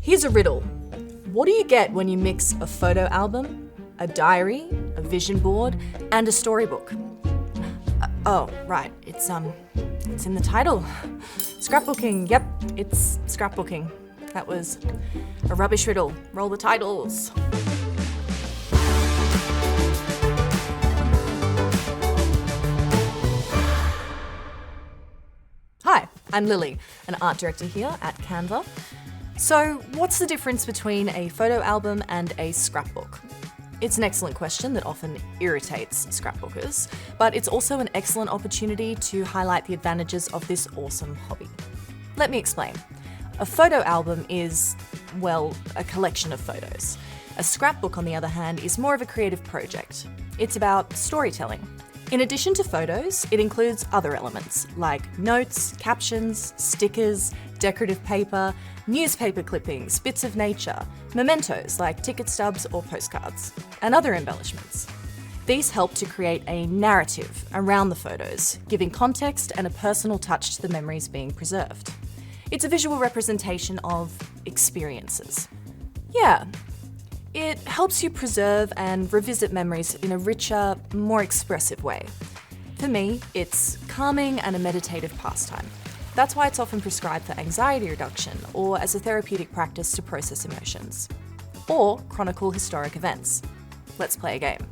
Here's a riddle. What do you get when you mix a photo album, a diary, a vision board, and a storybook? Oh, right, it's in the title. Scrapbooking, yep, it's scrapbooking. That was a rubbish riddle. Roll the titles. Hi, I'm Lily, an art director here at Canva. So, what's the difference between a photo album and a scrapbook? It's an excellent question that often irritates scrapbookers, but it's also an excellent opportunity to highlight the advantages of this awesome hobby. Let me explain. A photo album is, well, a collection of photos. A scrapbook, on the other hand, is more of a creative project. It's about storytelling. In addition to photos, it includes other elements like notes, captions, stickers, decorative paper, newspaper clippings, bits of nature, mementos like ticket stubs or postcards, and other embellishments. These help to create a narrative around the photos, giving context and a personal touch to the memories being preserved. It's a visual representation of experiences. Yeah. It helps you preserve and revisit memories in a richer, more expressive way. For me, it's calming and a meditative pastime. That's why it's often prescribed for anxiety reduction or as a therapeutic practice to process emotions. Or chronicle historic events. Let's play a game.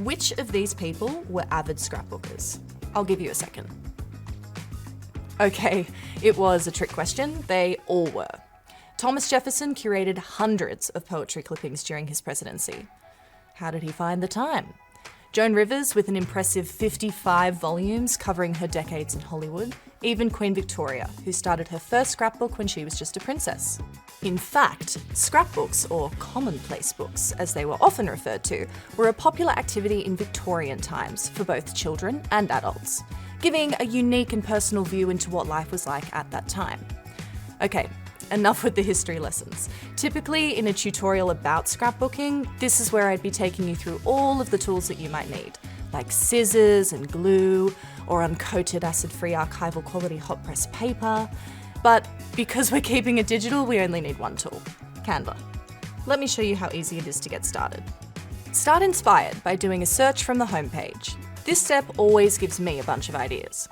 Which of these people were avid scrapbookers? I'll give you a second. Okay, it was a trick question. They all were. Thomas Jefferson curated hundreds of poetry clippings during his presidency. How did he find the time? Joan Rivers, with an impressive 55 volumes covering her decades in Hollywood. Even Queen Victoria, who started her first scrapbook when she was just a princess. In fact, scrapbooks, or commonplace books, as they were often referred to, were a popular activity in Victorian times for both children and adults, giving a unique and personal view into what life was like at that time. Okay, enough with the history lessons. Typically, in a tutorial about scrapbooking, this is where I'd be taking you through all of the tools that you might need, like scissors and glue, or uncoated acid-free archival quality hot press paper. But because we're keeping it digital, we only need one tool, Canva. Let me show you how easy it is to get started. Start inspired by doing a search from the homepage. This step always gives me a bunch of ideas.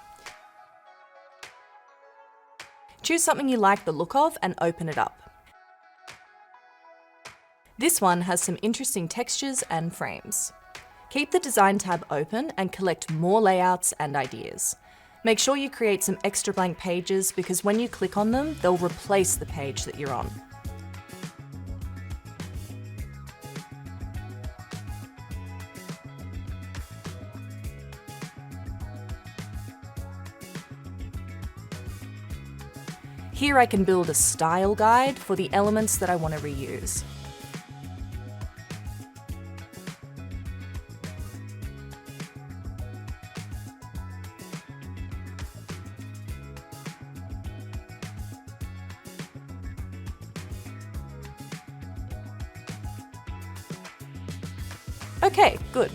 Choose something you like the look of and open it up. This one has some interesting textures and frames. Keep the Design tab open and collect more layouts and ideas. Make sure you create some extra blank pages because when you click on them, they'll replace the page that you're on. Here I can build a style guide for the elements that I want to reuse. Okay, good.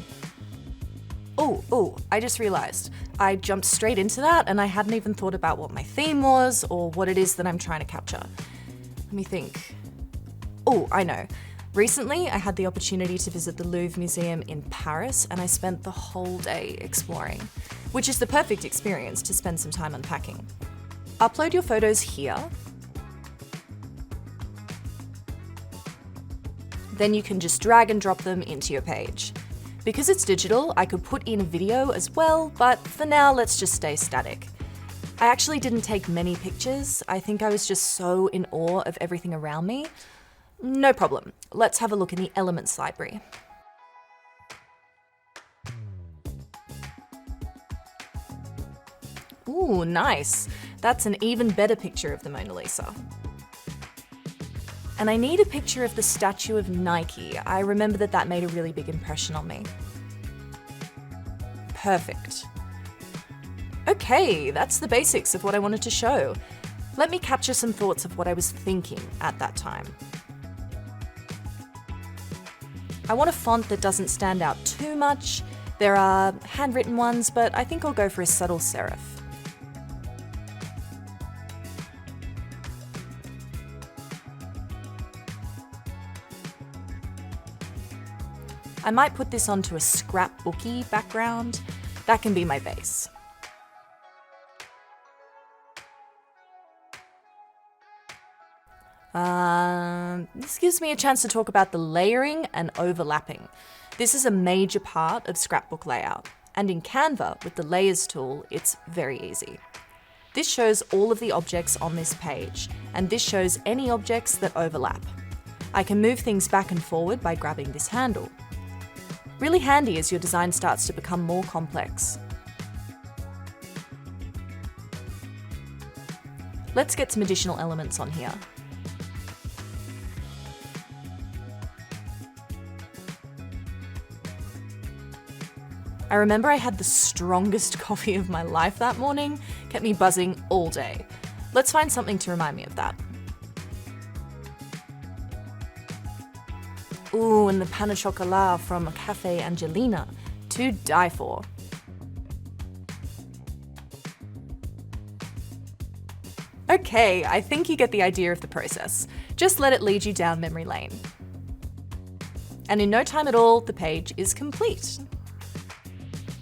Oh, I just realized. I jumped straight into that and I hadn't even thought about what my theme was or what it is that I'm trying to capture. Let me think. Oh, I know. Recently, I had the opportunity to visit the Louvre Museum in Paris and I spent the whole day exploring, which is the perfect experience to spend some time unpacking. Upload your photos here. Then you can just drag and drop them into your page. Because it's digital, I could put in a video as well, but for now, let's just stay static. I actually didn't take many pictures. I think I was just so in awe of everything around me. No problem. Let's have a look in the Elements library. Ooh, nice. That's an even better picture of the Mona Lisa. And I need a picture of the statue of Nike. I remember that made a really big impression on me. Perfect. Okay, that's the basics of what I wanted to show. Let me capture some thoughts of what I was thinking at that time. I want a font that doesn't stand out too much. There are handwritten ones, but I think I'll go for a subtle serif. I might put this onto a scrapbooky background. That can be my base. This gives me a chance to talk about the layering and overlapping. This is a major part of scrapbook layout, and in Canva, with the Layers tool, it's very easy. This shows all of the objects on this page, and this shows any objects that overlap. I can move things back and forward by grabbing this handle. Really handy as your design starts to become more complex. Let's get some additional elements on here. I remember I had the strongest coffee of my life that morning, kept me buzzing all day. Let's find something to remind me of that. Ooh, and the pain au chocolat from Cafe Angelina, to die for. Okay, I think you get the idea of the process. Just let it lead you down memory lane. And in no time at all, the page is complete.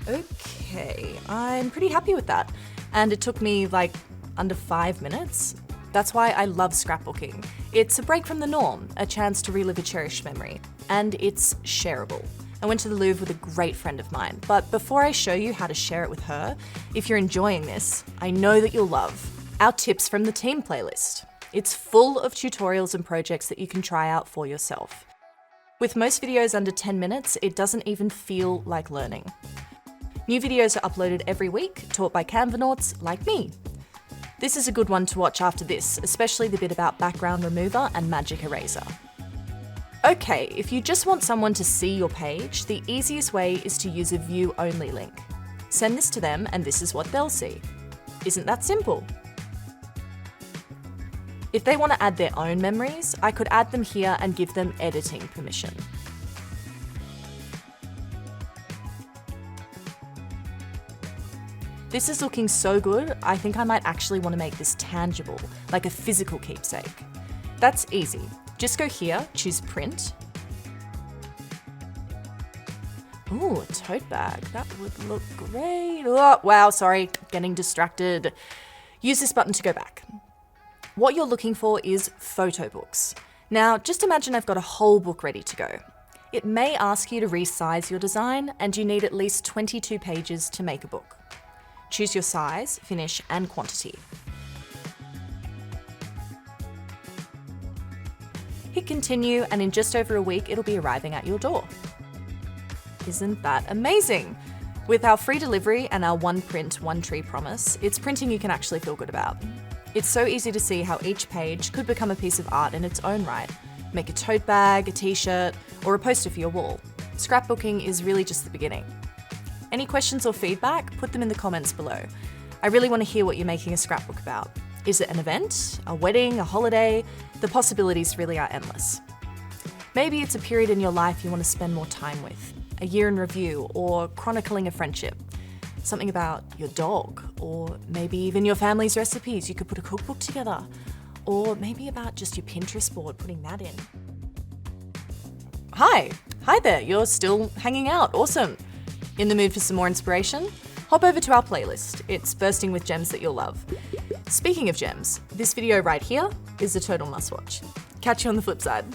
Okay, I'm pretty happy with that. And it took me like under 5 minutes. That's why I love scrapbooking. It's a break from the norm, a chance to relive a cherished memory. And it's shareable. I went to the Louvre with a great friend of mine, but before I show you how to share it with her, if you're enjoying this, I know that you'll love our Tips from the Team playlist. It's full of tutorials and projects that you can try out for yourself. With most videos under 10 minutes, it doesn't even feel like learning. New videos are uploaded every week, taught by Canvanauts like me. This is a good one to watch after this, especially the bit about background remover and magic eraser. Okay, if you just want someone to see your page, the easiest way is to use a view-only link. Send this to them and this is what they'll see. Isn't that simple? If they want to add their own memories, I could add them here and give them editing permission. This is looking so good, I think I might actually want to make this tangible, like a physical keepsake. That's easy. Just go here, choose print. Ooh, a tote bag. That would look great. Oh, wow, sorry, getting distracted. Use this button to go back. What you're looking for is photo books. Now, just imagine I've got a whole book ready to go. It may ask you to resize your design, and you need at least 22 pages to make a book. Choose your size, finish, and quantity. Hit continue, and in just over a week, it'll be arriving at your door. Isn't that amazing? With our free delivery and our one print, one tree promise, it's printing you can actually feel good about. It's so easy to see how each page could become a piece of art in its own right. Make a tote bag, a t-shirt, or a poster for your wall. Scrapbooking is really just the beginning. Any questions or feedback, put them in the comments below. I really want to hear what you're making a scrapbook about. Is it an event, a wedding, a holiday? The possibilities really are endless. Maybe it's a period in your life you want to spend more time with, a year in review, or chronicling a friendship. Something about your dog, or maybe even your family's recipes. You could put a cookbook together, or maybe about just your Pinterest board, putting that in. Hi there, you're still hanging out, awesome. In the mood for some more inspiration? Hop over to our playlist. It's bursting with gems that you'll love. Speaking of gems, this video right here is a total must watch. Catch you on the flip side.